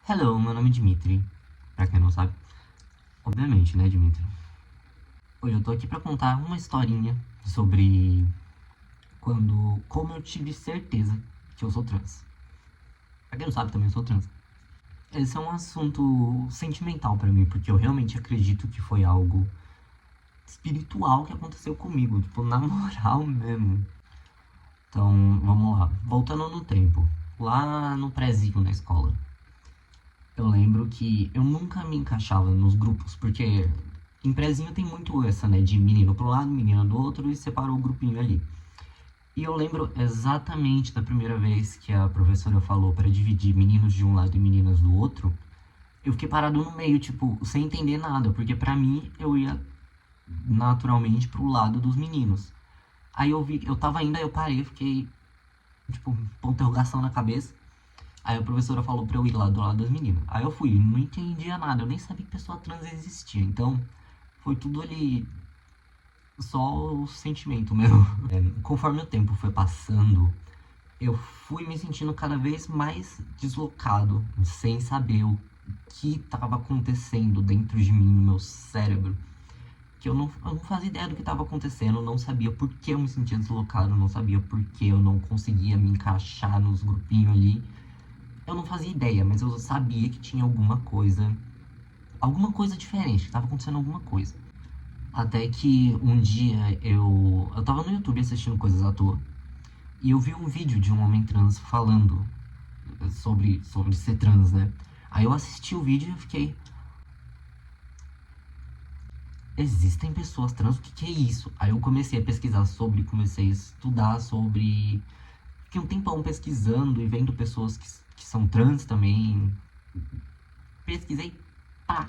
Hello, meu nome é Dimitri, pra quem não sabe. Obviamente, né, Dimitri? Hoje eu tô aqui pra contar uma historinha sobre como eu tive certeza que eu sou trans. Pra quem não sabe, também eu sou trans. Esse é um assunto sentimental pra mim, porque eu realmente acredito que foi algo espiritual que aconteceu comigo, tipo, na moral mesmo. Então, vamos lá. Voltando no tempo, lá no prézinho na escola, eu lembro que eu nunca me encaixava nos grupos, porque em prézinho tem muito essa, né, de menino pro lado, menina do outro, e separou o grupinho ali. E eu lembro exatamente da primeira vez que a professora falou para dividir meninos de um lado e meninas do outro. Eu fiquei parado no meio, tipo, sem entender nada, porque pra mim eu ia naturalmente pro lado dos meninos. Aí eu tava indo, aí eu parei, fiquei, tipo, com interrogação na cabeça. Aí a professora falou pra eu ir lá do lado das meninas. Aí eu fui, não entendia nada, eu nem sabia que pessoa trans existia. Então, foi tudo ali, só o sentimento meu. Conforme o tempo foi passando, eu fui me sentindo cada vez mais deslocado, sem saber o que estava acontecendo dentro de mim, no meu cérebro. Que eu não fazia ideia do que estava acontecendo, não sabia por que eu me sentia deslocado, não sabia por que eu não conseguia me encaixar nos grupinhos ali. Eu não fazia ideia, mas eu sabia que tinha alguma coisa diferente, que estava acontecendo alguma coisa. Até que um dia eu tava no YouTube assistindo coisas à toa. E eu vi um vídeo de um homem trans falando sobre ser trans, né? Aí eu assisti o vídeo e eu fiquei. Existem pessoas trans? O que é isso? Aí eu comecei a pesquisar sobre, comecei a estudar sobre. Fiquei um tempão pesquisando e vendo pessoas que são trans também. Pesquisei pra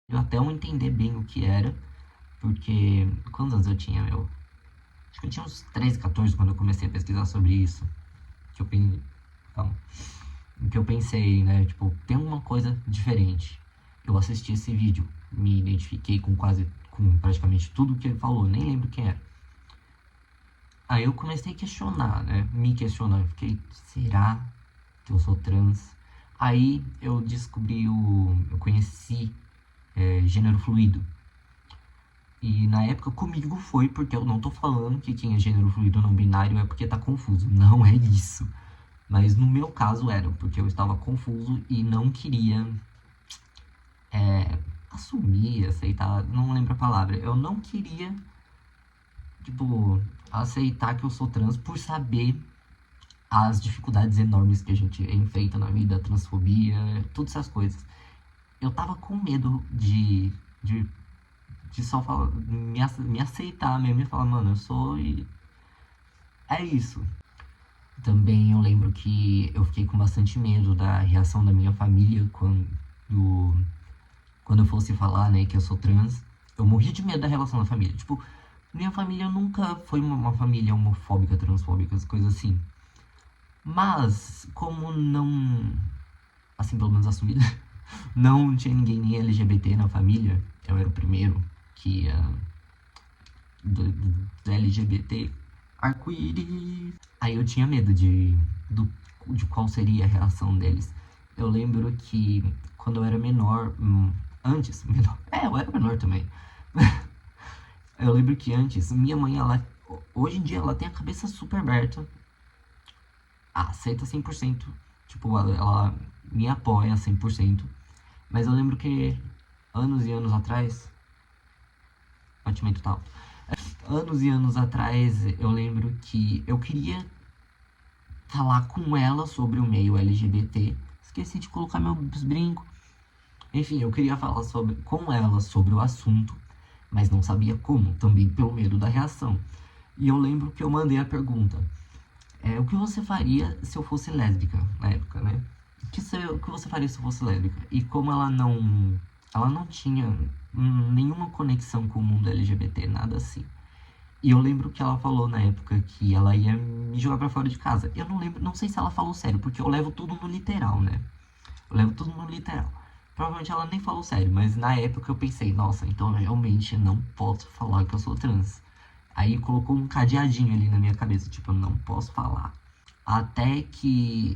eu até eu entender bem o que era. Porque. Quantos anos eu tinha, meu? Acho que eu tinha uns 13, 14 quando eu comecei a pesquisar sobre isso. Que eu pensei. Calma. Que eu pensei, né? Tipo, tem uma coisa diferente. Eu assisti esse vídeo, me identifiquei com praticamente tudo que ele falou, nem lembro quem era. Aí eu comecei a questionar, né? Me questionar. Eu fiquei, será que eu sou trans? Aí eu conheci gênero fluido. E na época comigo foi porque eu não tô falando que quem é gênero fluido não binário é porque tá confuso. Não é isso. Mas no meu caso era, porque eu estava confuso e não queria assumir, aceitar, não lembro a palavra. Eu não queria, tipo, aceitar que eu sou trans por saber as dificuldades enormes que a gente enfrenta na vida, a transfobia, todas essas coisas. Eu tava com medo de, de só falar, me aceitar mesmo e falar, mano, eu sou e é isso. Também eu lembro que eu fiquei com bastante medo da reação da minha família quando eu fosse falar, né, que eu sou trans. Eu morri de medo da relação da família. Tipo, minha família nunca foi uma família homofóbica, transfóbica, as coisas assim. Mas, como não. Assim, pelo menos assumida. Não tinha ninguém nem LGBT na família. Eu era o primeiro que ia. Do LGBT. Arco-íris. Aí eu tinha medo de qual seria a reação deles. Eu lembro que quando eu era menor. Antes, menor. Eu era menor também. Eu lembro que antes, minha mãe, ela. Hoje em dia, ela tem a cabeça super aberta. Aceita 100%. Tipo, ela me apoia 100%. Mas eu lembro que anos e anos atrás. Batimento tal. Anos e anos atrás, eu lembro que eu queria falar com ela sobre o meio LGBT. Esqueci de colocar meus brincos. Enfim, eu queria falar com ela sobre o assunto, mas não sabia como, também pelo medo da reação. E eu lembro que eu mandei a pergunta: o que você faria se eu fosse lésbica na época, né? O que você faria se eu fosse lésbica? E como ela não tinha nenhuma conexão com o mundo LGBT, nada assim. E eu lembro que ela falou na época que ela ia me jogar pra fora de casa. Eu não lembro, não sei se ela falou sério, porque eu levo tudo no literal, né? Eu levo tudo no literal. Provavelmente ela nem falou sério, mas na época eu pensei, nossa, então eu realmente não posso falar que eu sou trans. Aí colocou um cadeadinho ali na minha cabeça, tipo, eu não posso falar. Até que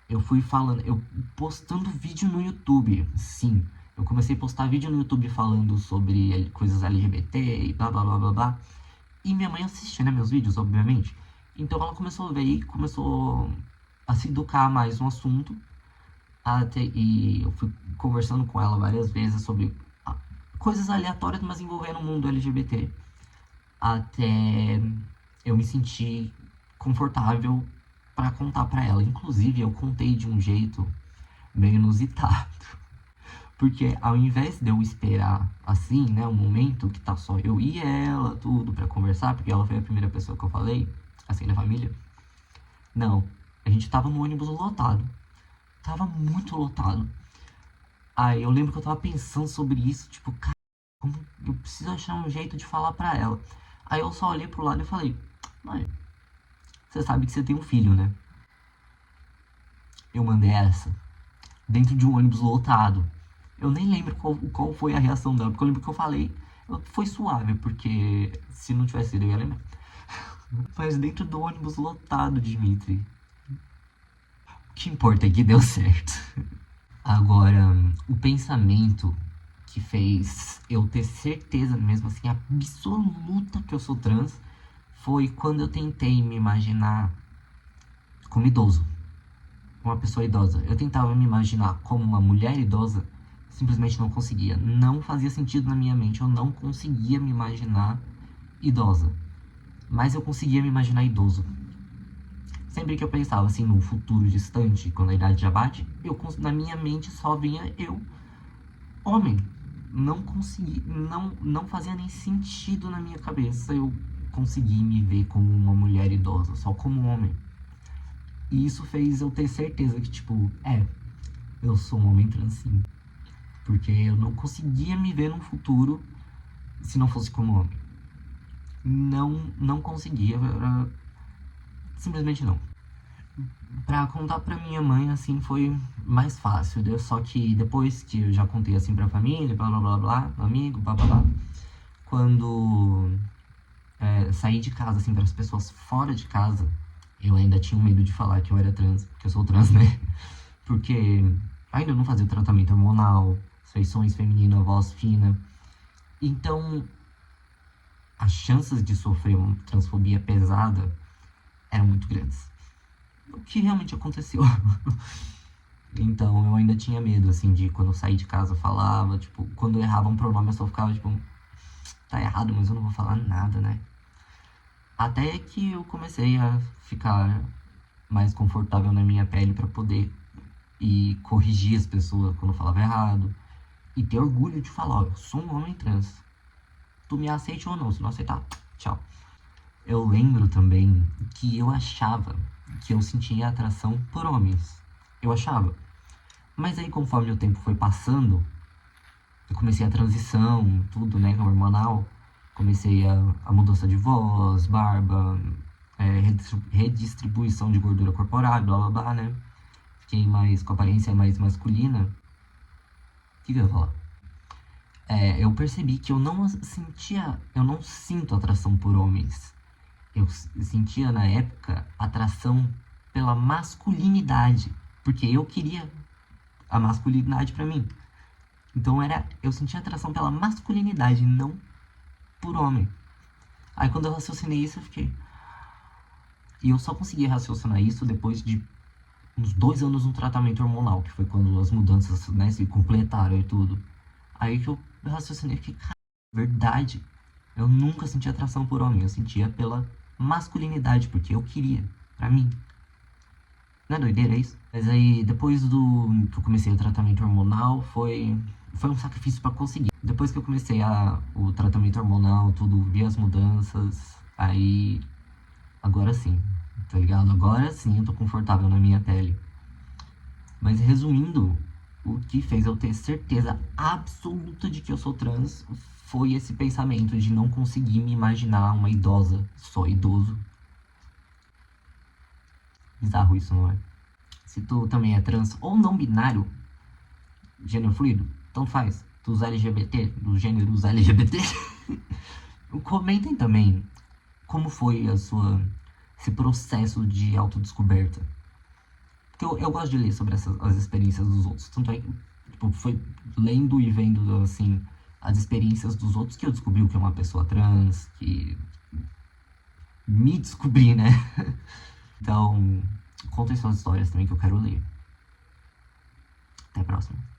eu fui falando, eu postando vídeo no YouTube, sim. Eu comecei a postar vídeo no YouTube falando sobre coisas LGBT e blá blá blá blá blá. E minha mãe assiste, né, meus vídeos, obviamente. Então ela começou a ver e começou a se educar mais no assunto. E eu fui conversando com ela várias vezes sobre coisas aleatórias, mas envolvendo o mundo LGBT. Até eu me sentir confortável para contar para ela. Inclusive, eu contei de um jeito meio inusitado. Porque ao invés de eu esperar assim, né, um momento que tá só eu e ela, tudo, pra conversar, porque ela foi a primeira pessoa que eu falei, assim, da família. Não, a gente tava no ônibus lotado. Tava muito lotado. Aí eu lembro que eu tava pensando sobre isso, tipo, cara, como eu preciso achar um jeito de falar pra ela. Aí eu só olhei pro lado e falei, mãe, você sabe que você tem um filho, né? Eu mandei essa, dentro de um ônibus lotado. Eu nem lembro qual foi a reação dela, porque eu lembro que eu falei, foi suave, porque se não tivesse sido eu ia lembrar. Mas dentro do ônibus lotado, Dimitri. O que importa é que deu certo. Agora, o pensamento que fez eu ter certeza, mesmo assim, absoluta que eu sou trans, foi quando eu tentei me imaginar como idoso. Uma pessoa idosa. Eu tentava me imaginar como uma mulher idosa, simplesmente não conseguia. Não fazia sentido na minha mente, eu não conseguia me imaginar idosa. Mas eu conseguia me imaginar idoso. Sempre que eu pensava assim num futuro distante, quando a idade já bate, na minha mente só vinha eu, homem. Não consegui, não fazia nem sentido na minha cabeça eu conseguir me ver como uma mulher idosa, só como homem. E isso fez eu ter certeza que, tipo, eu sou um homem trans sim. Porque eu não conseguia me ver num futuro se não fosse como homem. Não conseguia, simplesmente não. Pra contar pra minha mãe, assim, foi mais fácil. Só que depois que eu já contei, assim, pra família, blá blá blá blá, amigo, blá blá blá. Quando saí de casa, assim, para as pessoas fora de casa, eu ainda tinha medo de falar que eu era trans, que eu sou trans, né? Porque ainda não fazia o tratamento hormonal, feições femininas, voz fina. Então, as chances de sofrer uma transfobia pesada eram muito grandes. O que realmente aconteceu. Então, eu ainda tinha medo, assim, de quando eu saí de casa, eu falava, tipo, quando eu errava um pronome, eu só ficava, tipo, tá errado, mas eu não vou falar nada, né? Até que eu comecei a ficar mais confortável na minha pele para poder e corrigir as pessoas quando eu falava errado. E ter orgulho de falar, ó, eu sou um homem trans. Tu me aceite ou não, se não aceitar, tchau. Eu lembro também que eu achava que eu sentia atração por homens. Eu achava. Mas aí conforme o tempo foi passando, eu comecei a transição, tudo, né, hormonal. Comecei a mudança de voz, barba, redistribuição de gordura corporal, blá blá blá, né? Fiquei mais com aparência mais masculina. O que eu ia falar? Eu percebi que eu não sinto atração por homens. Eu sentia na época atração pela masculinidade, porque eu queria a masculinidade pra mim. Então eu sentia atração pela masculinidade, não por homem. Aí quando eu raciocinei isso, eu fiquei. E eu só consegui raciocinar isso depois de uns 2 anos no tratamento hormonal, que foi quando as mudanças, né, se completaram e tudo. Aí que eu raciocinei, fiquei, cara, verdade. Eu nunca senti atração por homem, eu sentia pela masculinidade, porque eu queria, pra mim. Não é doideira, é isso? Mas aí, depois que eu comecei o tratamento hormonal, foi um sacrifício pra conseguir. Depois que eu comecei o tratamento hormonal, tudo, vi as mudanças, aí, agora sim, tá ligado? Agora sim eu tô confortável na minha pele. Mas resumindo, o que fez eu ter certeza absoluta de que eu sou trans foi esse pensamento de não conseguir me imaginar uma idosa, só idoso. Bizarro isso, não é? Se tu também é trans ou não binário, gênero fluido, tanto faz. Dos LGBT, dos gêneros LGBT, comentem também como foi esse processo de autodescoberta. Porque eu gosto de ler sobre as experiências dos outros. Tanto é que, tipo, foi lendo e vendo, assim, as experiências dos outros que eu descobri o que é uma pessoa trans, que me descobri, né? Então, contem suas histórias também que eu quero ler. Até a próxima.